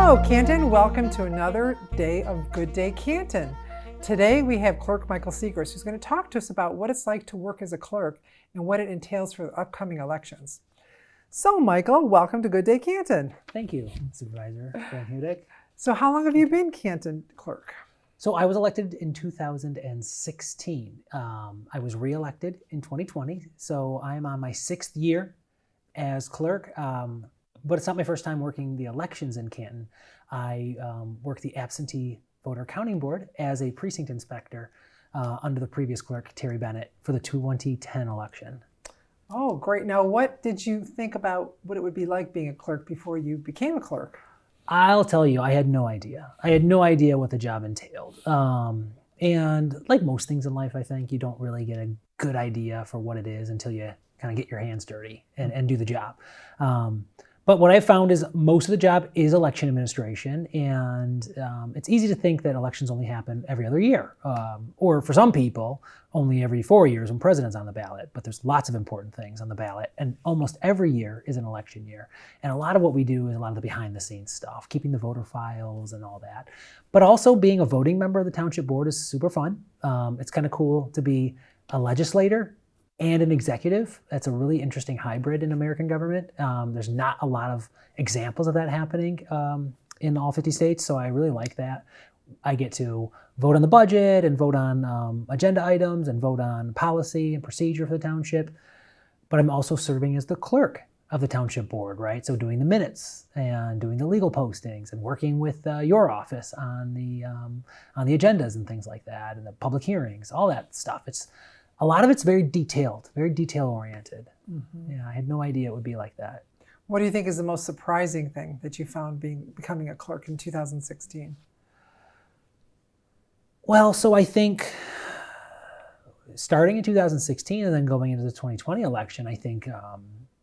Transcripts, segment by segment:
Hello, Canton. Welcome to another day of Good Day Canton. Today we have Clerk Michael Segrist, who's going to talk to us about what it's like to work as a clerk and what it entails for the upcoming elections. So, Michael, welcome to Good Day Canton. Thank you, Supervisor Van Hudick. So how long have you been Canton clerk? So I was elected in 2016. I was reelected in 2020, so I'm on my 6th year as clerk. But it's not my first time working the elections in Canton. I worked the absentee voter counting board as a precinct inspector under the previous clerk, Terry Bennett, for the 2010 election. Oh, great. Now, what did you think about what it would be like being a clerk before you became a clerk? I'll tell you, I had no idea. I had no idea what the job entailed. And like most things in life, I think, you don't really get a good idea for what it is until you kind of get your hands dirty and do the job. But what I found is most of the job is election administration, and it's easy to think that elections only happen every other year, or for some people, only every 4 years when president's on the ballot. But there's lots of important things on the ballot, and almost every year is an election year. And a lot of what we do is a lot of the behind-the-scenes stuff, keeping the voter files and all that. But also being a voting member of the township board is super fun. It's kind of cool to be a legislator and an executive. That's a really interesting hybrid in American government. There's not a lot of examples of that happening in all 50 states, so I really like that. I get to vote on the budget and vote on agenda items and vote on policy and procedure for the township, but I'm also serving as the clerk of the township board, right? So doing the minutes and doing the legal postings and working with your office on the agendas and things like that, and the public hearings, all that stuff. A lot of it's very detailed, very detail-oriented. Mm-hmm. Yeah, I had no idea it would be like that. What do you think is the most surprising thing that you found becoming a clerk in 2016? Well, so I think starting in 2016 and then going into the 2020 election, I think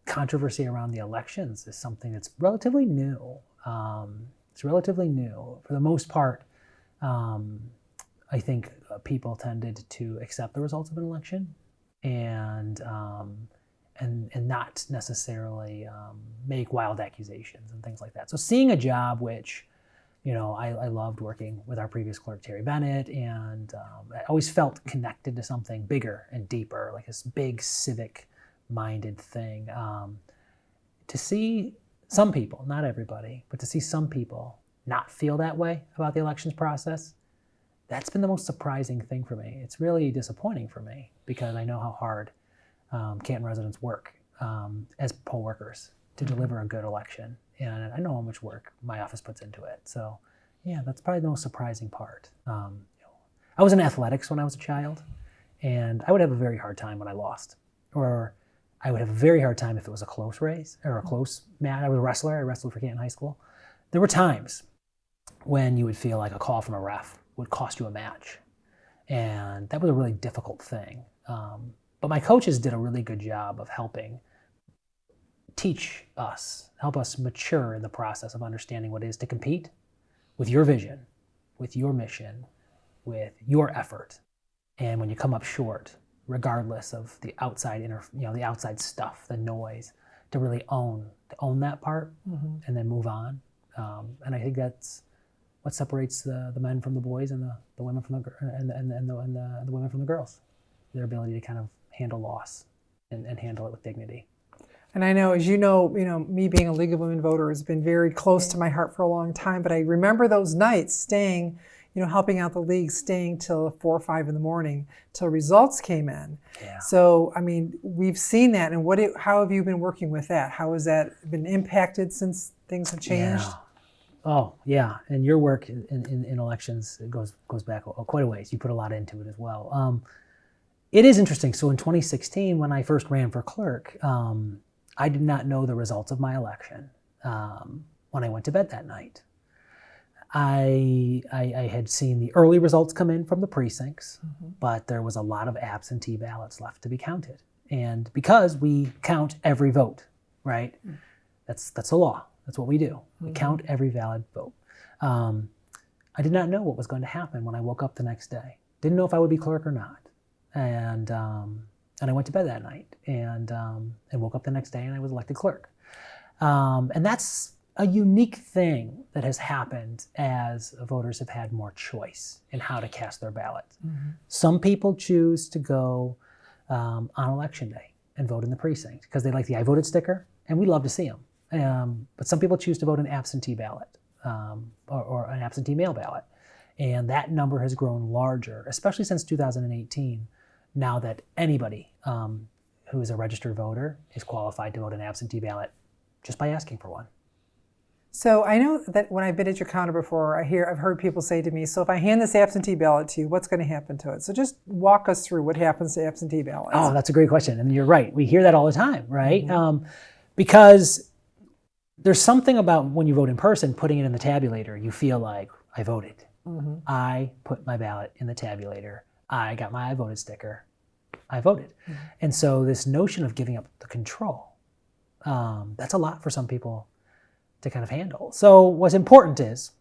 controversy around the elections is something that's relatively new. It's relatively new. For the most part, I think people tended to accept the results of an election and not necessarily make wild accusations and things like that. So seeing a job which, you know, I loved working with our previous clerk, Terry Bennett, and I always felt connected to something bigger and deeper, like this big civic-minded thing. To see some people, not everybody, but to see some people not feel that way about the elections process, that's been the most surprising thing for me. It's really disappointing for me because I know how hard Canton residents work as poll workers to deliver a good election. And I know how much work my office puts into it. So yeah, that's probably the most surprising part. I was in athletics when I was a child, and I would have a very hard time when I lost. Or I would have a very hard time if it was a close race or a close match. I was a wrestler. I wrestled for Canton High School. There were times when you would feel like a call from a ref would cost you a match. And that was a really difficult thing. But my coaches did a really good job of helping teach us, help us mature in the process of understanding what it is to compete with your vision, with your mission, with your effort. And when you come up short, regardless of the outside the outside stuff, the noise, to really own that part and then move on. And I think that's what separates the men from the boys and the women from the women from the girls. Their ability to kind of handle loss and handle it with dignity. And I know, as you know, me being a League of Women Voter has been very close to my heart for a long time, but I remember those nights staying, helping out the league, staying till 4 or 5 in the morning till results came in. Yeah. So, I mean, we've seen that, and how have you been working with that? How has that been impacted since things have changed? Yeah. Oh, yeah. And your work in elections goes back quite a ways. You put a lot into it as well. It is interesting. So in 2016, when I first ran for clerk, I did not know the results of my election when I went to bed that night. I had seen the early results come in from the precincts, but there was a lot of absentee ballots left to be counted. And because we count every vote, right? That's the law. That's what we do. We count every valid vote. I did not know what was going to happen when I woke up the next day. Didn't know if I would be clerk or not. And I went to bed that night and woke up the next day and I was elected clerk. And that's a unique thing that has happened as voters have had more choice in how to cast their ballots. Some people choose to go on election day and vote in the precinct because they like the I voted sticker, and we love to see them. But some people choose to vote an absentee ballot or an absentee mail ballot. And that number has grown larger, especially since 2018, now that anybody who is a registered voter is qualified to vote an absentee ballot just by asking for one. So I know that when I've been at your counter before, I've heard people say to me, so if I hand this absentee ballot to you, what's going to happen to it? So just walk us through what happens to absentee ballots. Oh, that's a great question. And you're right. We hear that all the time, right? Because there's something about when you vote in person, putting it in the tabulator, you feel like I voted. I put my ballot in the tabulator. I got my I voted sticker. I voted. And so this notion of giving up the control, that's a lot for some people to kind of handle. So what's important is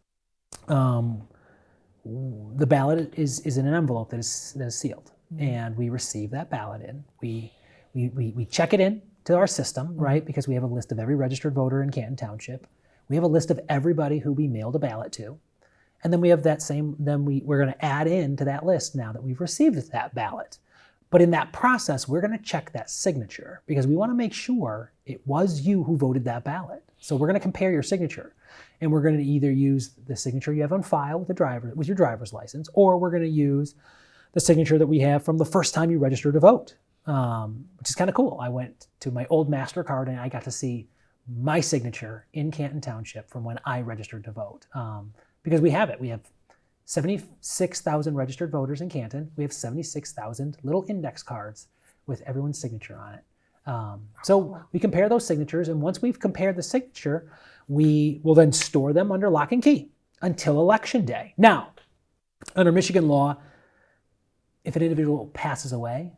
the ballot is in an envelope that is sealed, and we receive that ballot in. We check it in to our system, right? Because we have a list of every registered voter in Canton Township. We have a list of everybody who we mailed a ballot to. And then we have that same, we're going to add in to that list now that we've received that ballot. But in that process, we're going to check that signature because we want to make sure it was you who voted that ballot. So we're going to compare your signature, and we're going to either use the signature you have on file with your driver's license, or we're going to use the signature that we have from the first time you registered to vote, which is kind of cool. I went to my old MasterCard and I got to see my signature in Canton Township from when I registered to vote. Because we have it. We have 76,000 registered voters in Canton. We have 76,000 little index cards with everyone's signature on it. So we compare those signatures, and once we've compared the signature, we will then store them under lock and key until Election Day. Now, under Michigan law, if an individual passes away,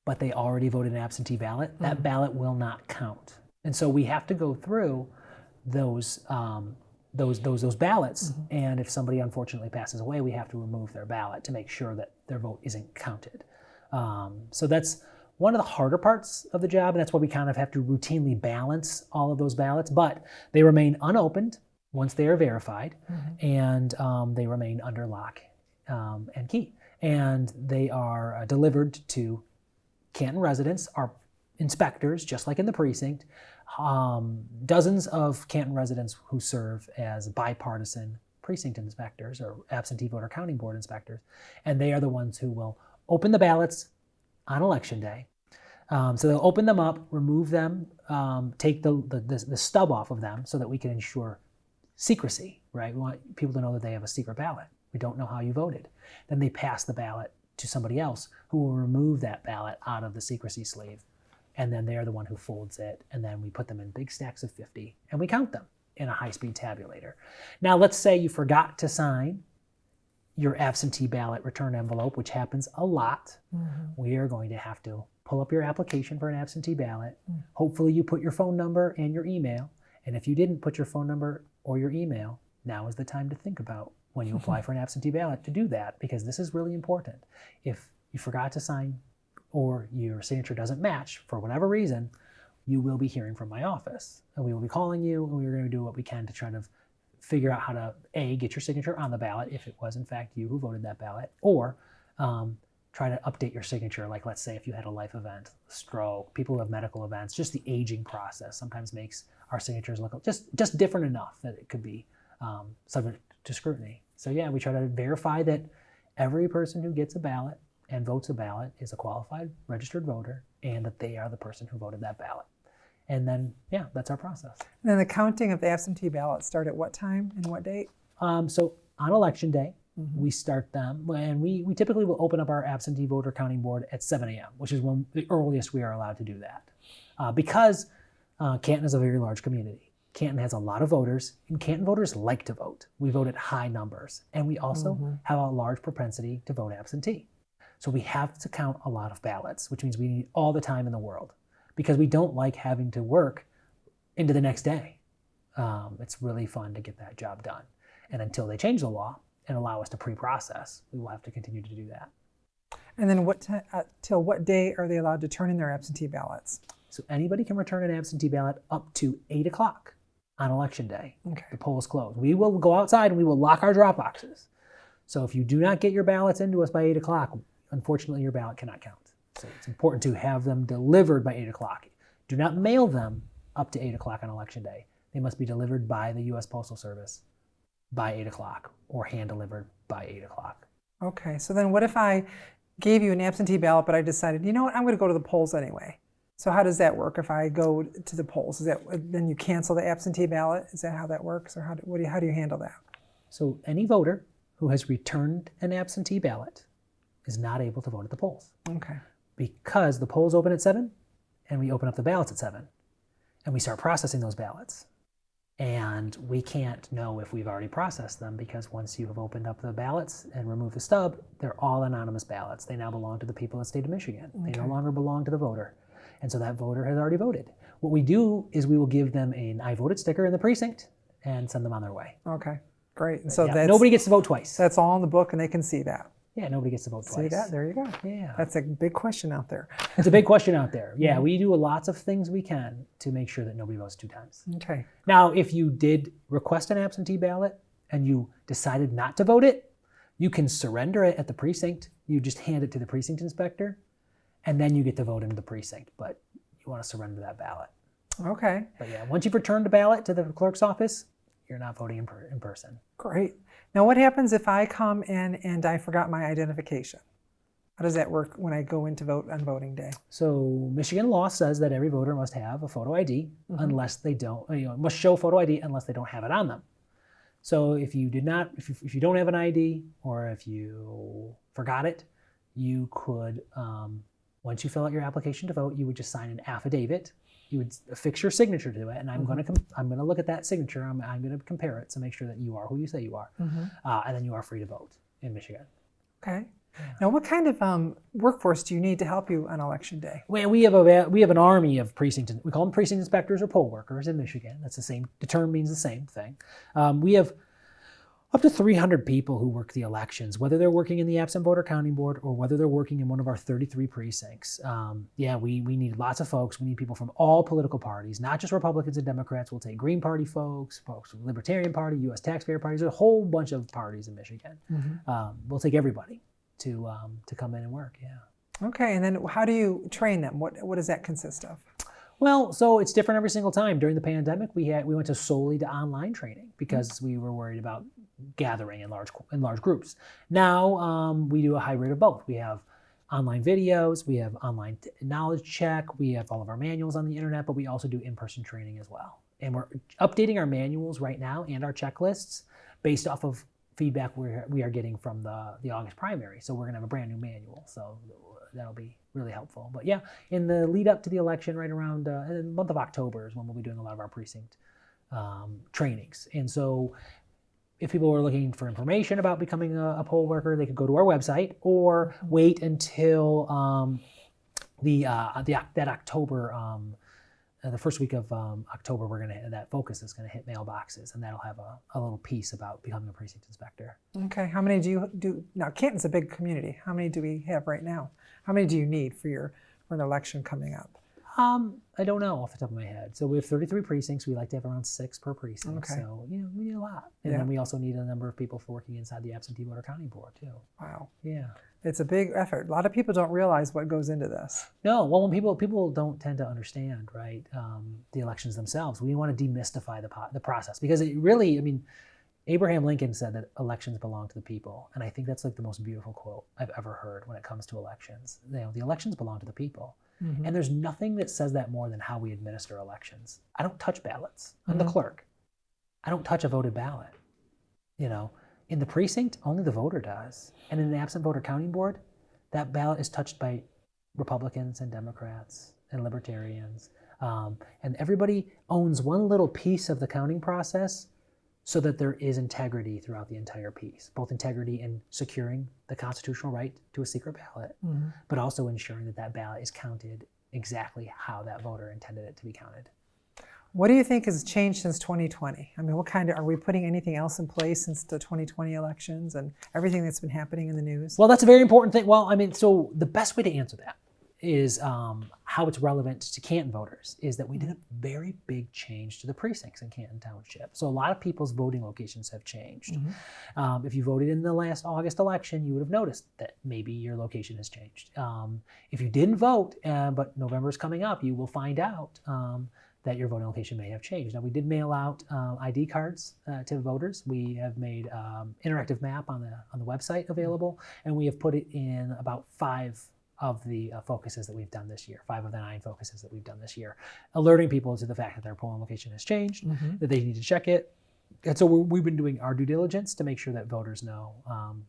but they already voted an absentee ballot, that ballot will not count. And so we have to go through those ballots, and if somebody unfortunately passes away, we have to remove their ballot to make sure that their vote isn't counted. So that's one of the harder parts of the job, and that's why we kind of have to routinely balance all of those ballots, but they remain unopened once they are verified, and they remain under lock and key. And they are delivered to Canton residents, our inspectors, just like in the precinct, dozens of Canton residents who serve as bipartisan precinct inspectors or absentee voter counting board inspectors, and they are the ones who will open the ballots on Election Day. So they'll open them up, remove them, take the stub off of them so that we can ensure secrecy, right? We want people to know that they have a secret ballot. We don't know how you voted. Then they pass the ballot to somebody else who will remove that ballot out of the secrecy sleeve. And then they're the one who folds it, and then we put them in big stacks of 50, and we count them in a high-speed tabulator. Now, let's say you forgot to sign your absentee ballot return envelope, which happens a lot. We are going to have to pull up your application for an absentee ballot. Hopefully you put your phone number and your email, and if you didn't put your phone number or your email, now is the time to think about when you apply for an absentee ballot to do that, because this is really important. If you forgot to sign or your signature doesn't match for whatever reason, you will be hearing from my office, and we will be calling you, and we're going to do what we can to try to figure out how to get your signature on the ballot if it was in fact you who voted that ballot, or try to update your signature. Like, let's say if you had a life event, stroke, people who have medical events, just the aging process sometimes makes our signatures look just different enough that it could be subject to scrutiny. So yeah, we try to verify that every person who gets a ballot and votes a ballot is a qualified registered voter, and that they are the person who voted that ballot. And then, yeah, that's our process. And then the counting of the absentee ballots start at what time and what date? So on Election Day, we start them, and we typically will open up our absentee voter counting board at 7 a.m., which is when the earliest we are allowed to do that. Because Canton is a very large community. Canton has a lot of voters, and Canton voters like to vote. We vote at high numbers, and we also have a large propensity to vote absentee. So we have to count a lot of ballots, which means we need all the time in the world, because we don't like having to work into the next day. It's really fun to get that job done. And until they change the law and allow us to pre-process, we will have to continue to do that. And then till what day are they allowed to turn in their absentee ballots? So anybody can return an absentee ballot up to 8 o'clock on election day. Okay. The polls close. We will go outside and we will lock our drop boxes. So if you do not get your ballots into us by 8 o'clock, unfortunately your ballot cannot count. So it's important to have them delivered by 8 o'clock. Do not mail them up to 8 o'clock on election day. They must be delivered by the U.S. Postal Service by 8 o'clock or hand delivered by 8 o'clock. Okay, so then what if I gave you an absentee ballot, but I decided, you know what, I'm going to go to the polls anyway. So how does that work if I go to the polls? Is that then you cancel the absentee ballot? Is that how that works, or how do you handle that? So any voter who has returned an absentee ballot is not able to vote at the polls. Okay. Because the polls open at 7 and we open up the ballots at 7 and we start processing those ballots. And we can't know if we've already processed them because once you have opened up the ballots and removed the stub, they're all anonymous ballots. They now belong to the people of the state of Michigan. Okay. They no longer belong to the voter. And so that voter has already voted. What we do is we will give them an I voted sticker in the precinct and send them on their way. Okay, great. And so yeah, nobody gets to vote twice. That's all in the book and they can see that. Yeah, nobody gets to vote twice. See that? There you go. Yeah. That's a big question out there. It's a big question out there. Yeah, we do lots of things we can to make sure that nobody votes 2 times. Okay. Now, if you did request an absentee ballot and you decided not to vote it, you can surrender it at the precinct. You just hand it to the precinct inspector, and then you get to vote in the precinct. But you want to surrender that ballot. Okay. But yeah, once you've returned the ballot to the clerk's office, you're not voting in person. Great. Now, what happens if I come in and I forgot my identification? How does that work when I go in to vote on voting day? So Michigan law says that every voter must have a photo ID unless they don't, must show photo ID unless they don't have it on them. So if you did not, if you don't have an ID or if you forgot it, you could, once you fill out your application to vote, you would just sign an affidavit. You would affix your signature to it, and I'm going to look at that signature. I'm going to compare it to make sure that you are who you say you are, and then you are free to vote in Michigan. Okay. Yeah. Now, what kind of workforce do you need to help you on election day? Well, we have an army of we call them precinct inspectors or poll workers in Michigan. That's the same. The term means the same thing. We have up to 300 people who work the elections, whether they're working in the absent voter counting board or whether they're working in one of our 33 precincts. We need lots of folks. We need people from all political parties, not just Republicans and Democrats. We'll take Green Party folks from Libertarian Party, U.S. taxpayer parties. There's a whole bunch of parties in Michigan. We'll take everybody to come in and work. Yeah. Okay, and then how do you train them? What does that consist of? Well, so it's different every single time. During the pandemic, we went to solely to online training because we were worried about gathering in large groups. Now we do a hybrid of both. We have online videos, we have online knowledge check, we have all of our manuals on the internet, but we also do in-person training as well. And we're updating our manuals right now and our checklists based off of feedback we are getting from the August primary. So we're gonna have a brand new manual. So that'll be really helpful. But yeah, in the lead up to the election, right around the month of October is when we'll be doing a lot of our precinct trainings. And so if people are looking for information about becoming a poll worker, they could go to our website or wait until that October, the first week of October, that focus is gonna hit mailboxes, and that'll have a little piece about becoming a precinct inspector. Okay, how many do you do now? Canton's a big community. How many do we have right now? How many do you need for an election coming up? I don't know off the top of my head. So we have 33 precincts. We like to have around 6 per precinct. Okay. So we need a lot. And then we also need a number of people for working inside the absentee voter counting board too. Wow. Yeah. It's a big effort. A lot of people don't realize what goes into this. No, well, when people don't tend to understand, right, the elections themselves. We want to demystify the process because it really, Abraham Lincoln said that elections belong to the people, and I think that's like the most beautiful quote I've ever heard when it comes to elections. The elections belong to the people. And there's nothing that says that more than how we administer elections. I don't touch ballots. I'm the clerk. I don't touch a voted ballot. In the precinct, only the voter does. And in an absent voter counting board, that ballot is touched by Republicans and Democrats and Libertarians. And everybody owns one little piece of the counting process so that there is integrity throughout the entire piece, both integrity in securing the constitutional right to a secret ballot, but also ensuring that that ballot is counted exactly how that voter intended it to be counted. What do you think has changed since 2020? Are we putting anything else in place since the 2020 elections and everything that's been happening in the news? Well, that's a very important thing. Well, so the best way to answer that is how it's relevant to Canton voters is that we did a very big change to the precincts in Canton Township. So a lot of people's voting locations have changed. If you voted in the last August election, you would have noticed that maybe your location has changed. If you didn't vote, but November is coming up, you will find out that your voting location may have changed. Now, we did mail out ID cards to voters. We have made interactive map on the website available, and we have put it in about 5 of the focuses that we've done this year, 5 of the 9 focuses that we've done this year, alerting people to the fact that their polling location has changed, that they need to check it. And so we've been doing our due diligence to make sure that voters know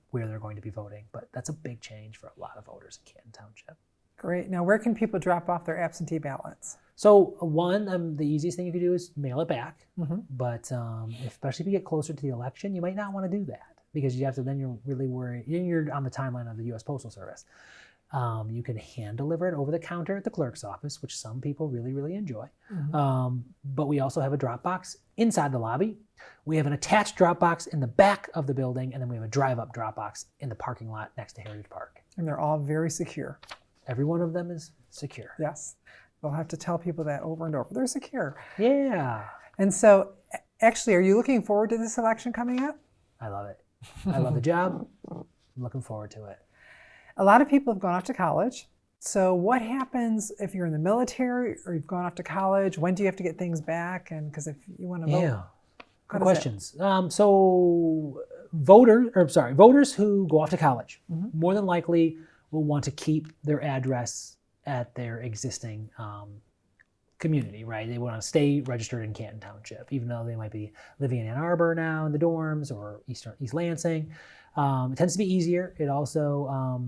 where they're going to be voting. But that's a big change for a lot of voters in Canton Township. Great. Now, where can people drop off their absentee ballots? So the easiest thing you can do is mail it back. But especially if you get closer to the election, you might not want to do that because you have to, then you're really worried. Then you're on the timeline of the U.S. Postal Service. You can hand deliver it over the counter at the clerk's office, which some people really, really enjoy. But we also have a drop box inside the lobby. We have an attached drop box in the back of the building, and then we have a drive-up drop box in the parking lot next to Heritage Park. And they're all very secure. Every one of them is secure. Yes. We'll have to tell people that over and over. They're secure. Yeah. And so, actually, are you looking forward to this election coming up? I love it. I love the job. I'm looking forward to it. A lot of people have gone off to college. So what happens if you're in the military or you've gone off to college? When do you have to get things back? And because if you want to vote, yeah, good questions. So voters who go off to college more than likely will want to keep their address at their existing community, right? They want to stay registered in Canton Township, even though they might be living in Ann Arbor now in the dorms or East Lansing. It tends to be easier. It also,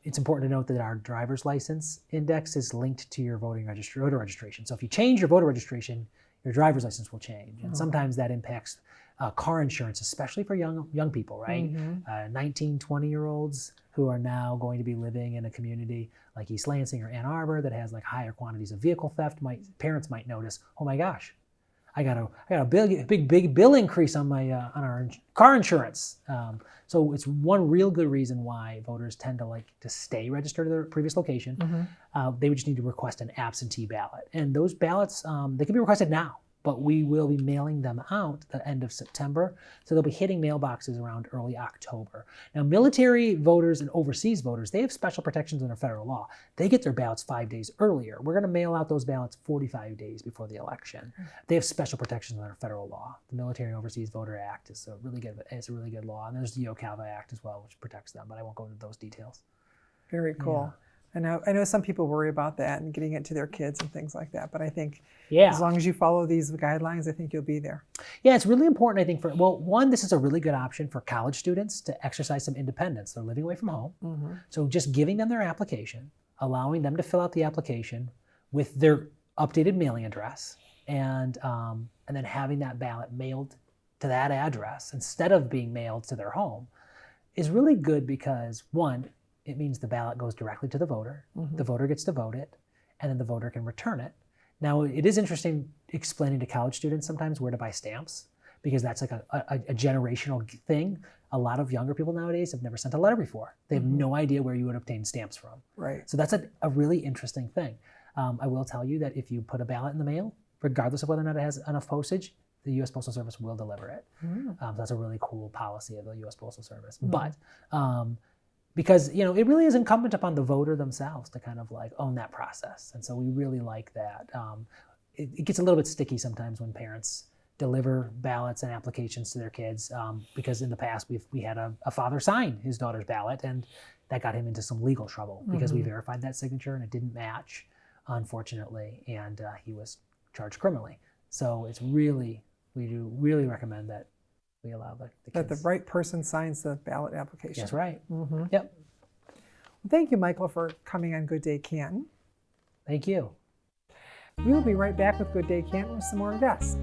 it's important to note that our driver's license index is linked to your voter registration. So if you change your voter registration, your driver's license will change. And sometimes that impacts car insurance, especially for young people, right? 19, 20-year-olds who are now going to be living in a community like East Lansing or Ann Arbor that has like higher quantities of vehicle theft. Parents might notice, oh my gosh, I got a big bill increase on my on our car insurance. So it's one real good reason why voters tend to like to stay registered at their previous location. They would just need to request an absentee ballot, and those ballots they can be requested now, but we will be mailing them out at the end of September. So they'll be hitting mailboxes around early October. Now, military voters and overseas voters, they have special protections under federal law. They get their ballots 5 days earlier. We're going to mail out those ballots 45 days before the election. They have special protections under federal law. The Military and Overseas Voter Act is a really good law. And there's the Ocala Act as well, which protects them, but I won't go into those details. Very cool. Yeah. I know some people worry about that and getting it to their kids and things like that, but I think as long as you follow these guidelines, I think you'll be there. Yeah, it's really important, I think, one, this is a really good option for college students to exercise some independence. They're living away from home. So just giving them their application, allowing them to fill out the application with their updated mailing address, and then having that ballot mailed to that address instead of being mailed to their home is really good because, one, it means the ballot goes directly to the voter. The voter gets to vote it, and then the voter can return it. Now, it is interesting explaining to college students sometimes where to buy stamps, because that's like a generational thing. A lot of younger people nowadays have never sent a letter before. They have no idea where you would obtain stamps from. Right. So that's a really interesting thing. I will tell you that if you put a ballot in the mail, regardless of whether or not it has enough postage, the U.S. Postal Service will deliver it. That's a really cool policy of the U.S. Postal Service. But because it really is incumbent upon the voter themselves to kind of like own that process, and so we really like that. It gets a little bit sticky sometimes when parents deliver ballots and applications to their kids, because in the past we had a father sign his daughter's ballot, and that got him into some legal trouble because we verified that signature and it didn't match, unfortunately, and he was charged criminally. So it's we do really recommend that we allow the kids. That the right person signs the ballot application. That's right. Yep. Well, thank you, Michael, for coming on Good Day Canton. Thank you. We will be right back with Good Day Canton with some more guests.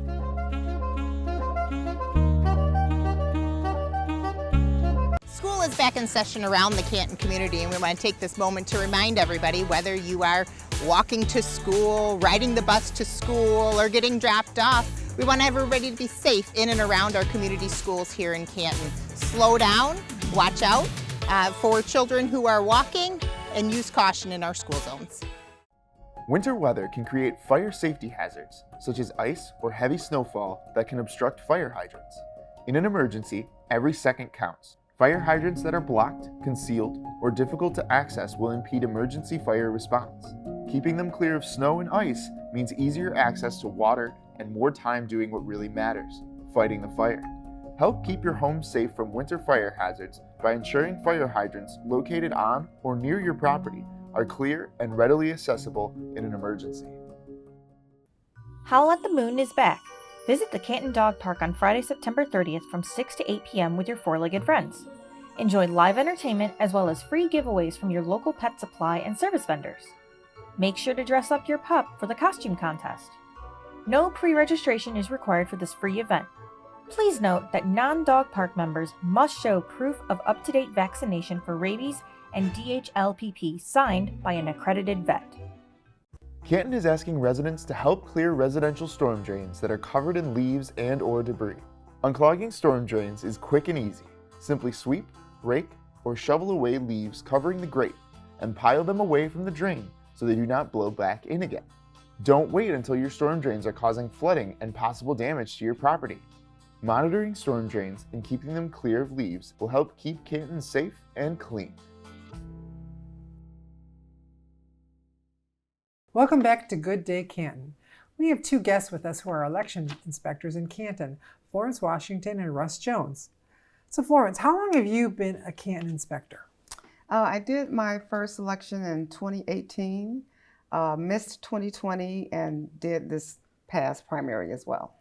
School is back in session around the Canton community, and we want to take this moment to remind everybody, whether you are walking to school, riding the bus to school, or getting dropped off, we want everybody to be safe in and around our community schools here in Canton. Slow down, watch out. For children who are walking, and use caution in our school zones. Winter weather can create fire safety hazards, such as ice or heavy snowfall that can obstruct fire hydrants. In an emergency, every second counts. Fire hydrants that are blocked, concealed, or difficult to access will impede emergency fire response. Keeping them clear of snow and ice means easier access to water and more time doing what really matters, fighting the fire. Help keep your home safe from winter fire hazards by ensuring fire hydrants located on or near your property are clear and readily accessible in an emergency. Howl at the Moon is back. Visit the Canton Dog Park on Friday, September 30th from 6 to 8 p.m. with your four-legged friends. Enjoy live entertainment as well as free giveaways from your local pet supply and service vendors. Make sure to dress up your pup for the costume contest. No pre-registration is required for this free event. Please note that non-dog park members must show proof of up-to-date vaccination for rabies and DHLPP signed by an accredited vet. Canton is asking residents to help clear residential storm drains that are covered in leaves and/or debris. Unclogging storm drains is quick and easy. Simply sweep, rake, or shovel away leaves covering the grate and pile them away from the drain so they do not blow back in again. Don't wait until your storm drains are causing flooding and possible damage to your property. Monitoring storm drains and keeping them clear of leaves will help keep Canton safe and clean. Welcome back to Good Day Canton. We have two guests with us who are election inspectors in Canton, Florence Washington and Russ Jones. So Florence, how long have you been a Canton inspector? I did my first election in 2018, missed 2020, and did this past primary as well.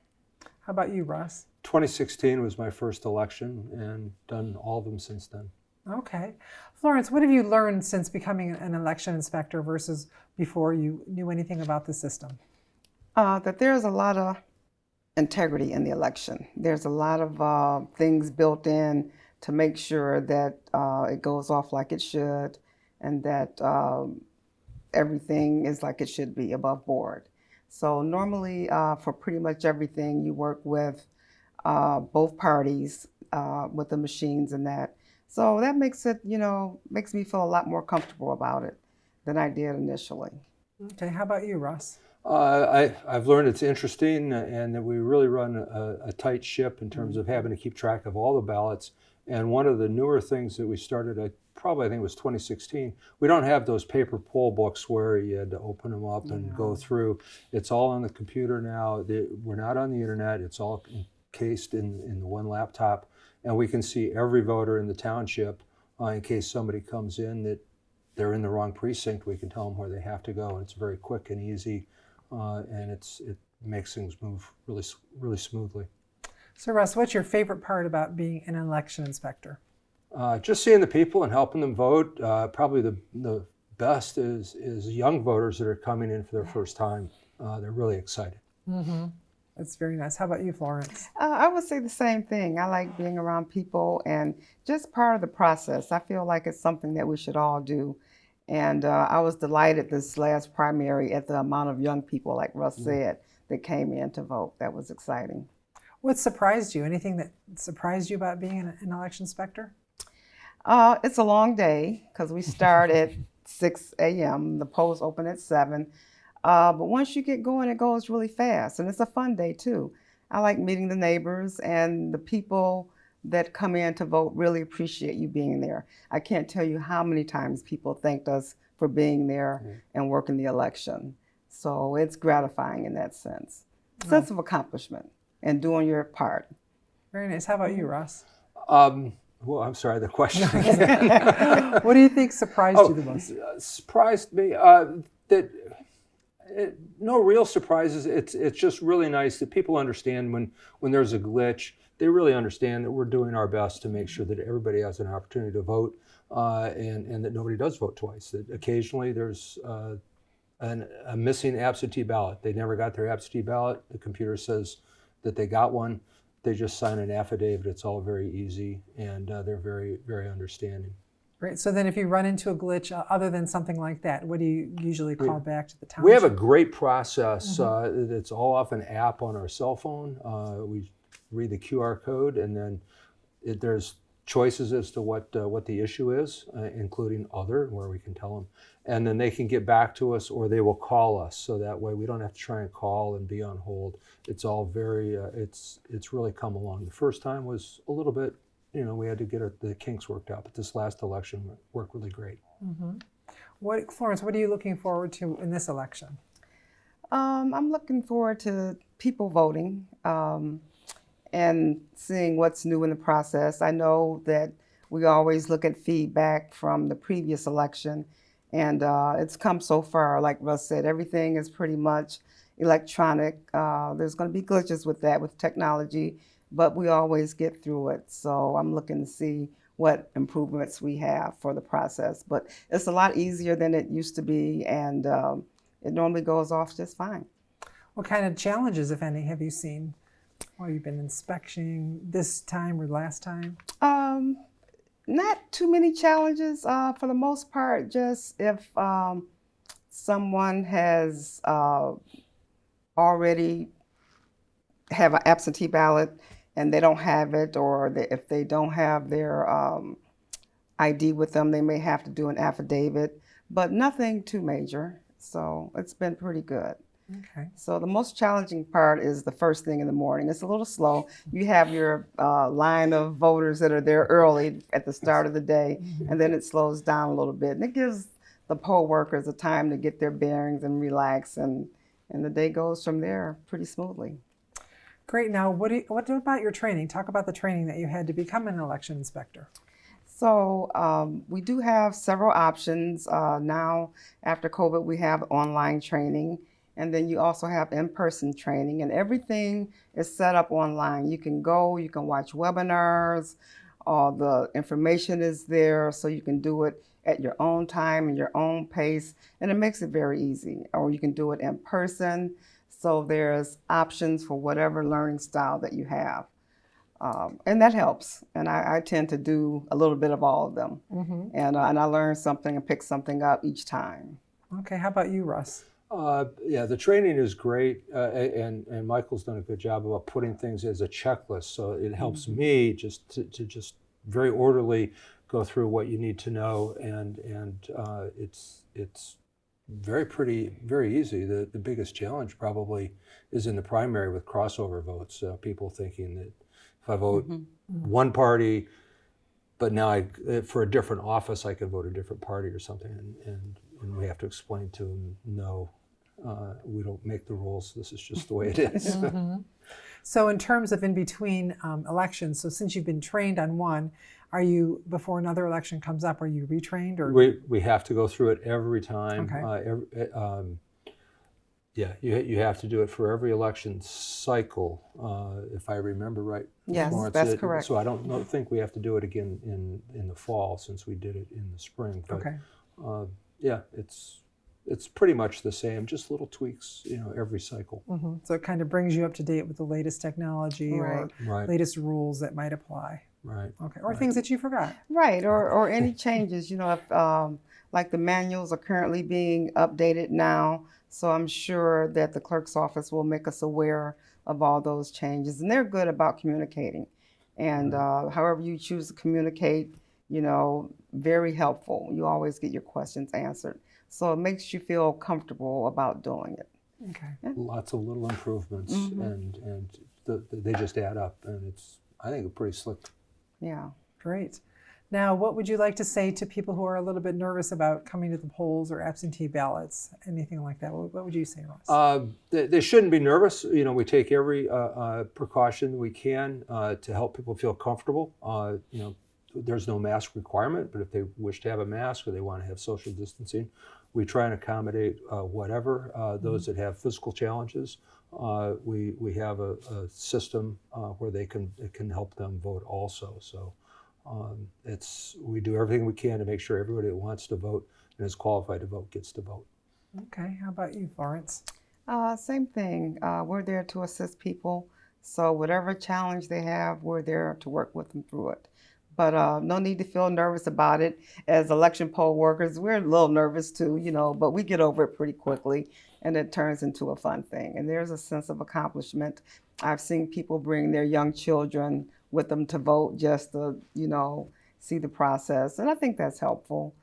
How about you, Russ? 2016 was my first election and done all of them since then. Okay. Florence, what have you learned since becoming an election inspector versus before you knew anything about the system? That there's a lot of integrity in the election. There's a lot of things built in to make sure that it goes off like it should and that everything is like it should be above board. So normally for pretty much everything you work with both parties with the machines and that. So that makes it, makes me feel a lot more comfortable about it than I did initially. Okay, how about you, Russ? I've learned it's interesting and that we really run a tight ship in terms of having to keep track of all the ballots. And one of the newer things that we started, I think it was 2016, we don't have those paper poll books where you had to open them up and go through. It's all on the computer now. We're not on the internet. It's all encased in the one laptop. And we can see every voter in the township in case somebody comes in that they're in the wrong precinct. We can tell them where they have to go. And it's very quick and easy, and it makes things move really, really smoothly. So Russ, what's your favorite part about being an election inspector? Just seeing the people and helping them vote. Probably the best is young voters that are coming in for their first time. They're really excited. Mm-hmm. That's very nice. How about you, Florence? I would say the same thing. I like being around people and just part of the process. I feel like it's something that we should all do. And I was delighted this last primary at the amount of young people, like Russ said, that came in to vote. That was exciting. What surprised you? Anything that surprised you about being an election inspector? It's a long day because we start at 6 a.m. The polls open at 7. But once you get going, it goes really fast. And it's a fun day, too. I like meeting the neighbors, and the people that come in to vote really appreciate you being there. I can't tell you how many times people thanked us for being there and working the election. So it's gratifying in that sense. Sense of accomplishment and doing your part. Very nice. How about you, Russ? Well, I'm sorry, the question again. What do you think surprised you the most? Surprised me that no real surprises. It's just really nice that people understand when there's a glitch. They really understand that we're doing our best to make sure that everybody has an opportunity to vote and that nobody does vote twice. That occasionally there's a missing absentee ballot. They never got their absentee ballot. The computer says that they got one. They just sign an affidavit. It's all very easy, and they're very, very understanding. Great. So then if you run into a glitch other than something like that, what do you usually call back to the township? We have a great process. It's all off an app on our cell phone. We read the QR code, and then there's choices as to what the issue is, including other, where we can tell them, and then they can get back to us, or they will call us. So that way, we don't have to try and call and be on hold. It's all very it's really come along. The first time was a little bit, we had to get the kinks worked out, but this last election worked really great. Florence, what are you looking forward to in this election? I'm looking forward to people voting and seeing what's new in the process. I know that we always look at feedback from the previous election, and it's come so far. Like Russ said, everything is pretty much electronic. There's going to be glitches with that, with technology, but we always get through it. So I'm looking to see what improvements we have for the process. But it's a lot easier than it used to be, and it normally goes off just fine. What kind of challenges, if any, have you seen while you've been inspecting this time or last time? Not too many challenges for the most part. Just if someone has already have an absentee ballot and they don't have it, or if they don't have their ID with them, they may have to do an affidavit, but nothing too major. So it's been pretty good. Okay. So the most challenging part is the first thing in the morning. It's a little slow. You have your line of voters that are there early at the start of the day, and then it slows down a little bit. And it gives the poll workers a time to get their bearings and relax, and the day goes from there pretty smoothly. Great. Now, what about your training? Talk about the training that you had to become an election inspector. So we do have several options. Now, after COVID, we have online training, and then you also have in-person training, and everything is set up online. You can go, you can watch webinars, all the information is there, so you can do it at your own time and your own pace, and it makes it very easy. Or you can do it in person, so there's options for whatever learning style that you have. And that helps, and I tend to do a little bit of all of them, and I learn something and pick something up each time. Okay, how about you, Russ? Yeah, the training is great, and Michael's done a good job about putting things as a checklist, so it helps me just to just very orderly go through what you need to know, and it's very easy. The biggest challenge probably is in the primary with crossover votes. People thinking that if I vote one party, but now for a different office I could vote a different party or something, and we have to explain to them, no, we don't make the rules. This is just the way it is. So in terms of in between elections, so since you've been trained on one, are you, before another election comes up, are you retrained? Or we have to go through it every time. Okay. Yeah, you have to do it for every election cycle, if I remember right. Yes, Florence, that's correct. So I don't think we have to do it again in the fall, since we did it in the spring. But, okay. Yeah, it's pretty much the same, just little tweaks, every cycle. So it kind of brings you up to date with the latest technology or Right. latest rules that might apply. Right. Okay, or things that you forgot. Right, or any changes, if like the manuals are currently being updated now, so I'm sure that the clerk's office will make us aware of all those changes, and they're good about communicating. And however you choose to communicate, very helpful. You always get your questions answered. So it makes you feel comfortable about doing it. Okay. Yeah. Lots of little improvements, and they just add up, and I think it's pretty slick. Yeah. Great. Now, what would you like to say to people who are a little bit nervous about coming to the polls or absentee ballots, anything like that? What would you say, Ross? They shouldn't be nervous. We take every precaution we can to help people feel comfortable. There's no mask requirement, but if they wish to have a mask or they want to have social distancing, we try and accommodate whatever. Those that have physical challenges, we have a system where it can help them vote also. So we do everything we can to make sure everybody that wants to vote and is qualified to vote gets to vote. Okay, how about you, Florence? Same thing. We're there to assist people. So whatever challenge they have, we're there to work with them through it. But no need to feel nervous about it. As election poll workers, we're a little nervous too, but we get over it pretty quickly, and it turns into a fun thing. And there's a sense of accomplishment. I've seen people bring their young children with them to vote just to, see the process. And I think that's helpful.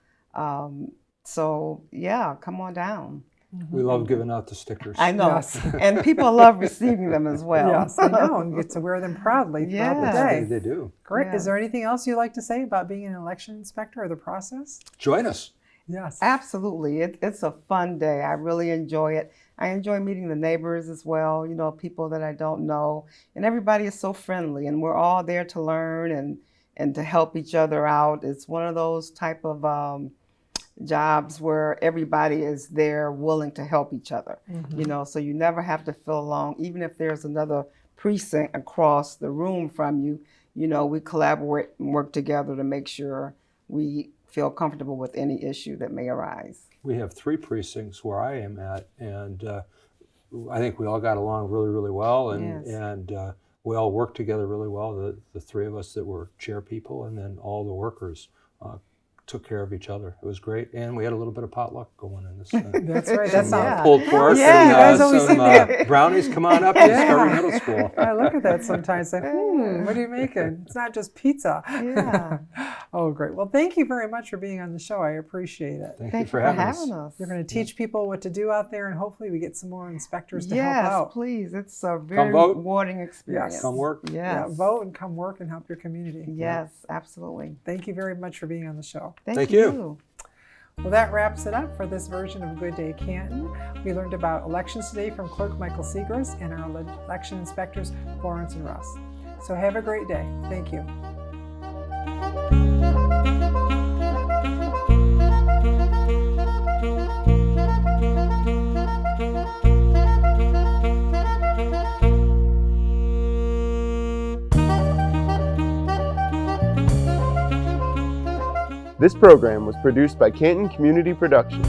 So yeah, come on down. We love giving out the stickers. I know. Yes. And people love receiving them as well. Yes, I know, and get to wear them proudly throughout the Yeah. day. They do. Great. Yeah. Is there anything else you'd like to say about being an election inspector or the process? Join us. Yes. Absolutely. It's a fun day. I really enjoy it. I enjoy meeting the neighbors as well, people that I don't know. And everybody is so friendly, and we're all there to learn and to help each other out. It's one of those type of jobs where everybody is there willing to help each other, so you never have to feel alone. Even if there's another precinct across the room from you, we collaborate and work together to make sure we feel comfortable with any issue that may arise. We have 3 precincts where I am at, and I think we all got along really, really well, and Yes. and we all worked together really well. The 3 of us that were chair people, and then all the workers took care of each other. It was great, and we had a little bit of potluck going in this. That's right. That sounds. Yeah. Pulled pork Yeah, you guys and always some seem to have- brownies. Come on up to Yeah. Discovery Middle School. I look at that sometimes. Like, what are you making? It's not just pizza. Yeah. Oh, great. Well, thank you very much for being on the show. I appreciate it. Thank Thank you for having us. us. You're going to teach people what to do out there, and hopefully we get some more inspectors to Yes, help out. please. It's a very vote. rewarding experience. Come work. Yes. Yeah, vote and come work and help your community. Yes, absolutely. Thank you very much for being on the show. Thank you. Well, that wraps it up for this version of Good Day Canton. We learned about elections today from Clerk Michael Segrist and our election inspectors, Florence and Russ. So have a great day. Thank you. This program was produced by Canton Community Productions.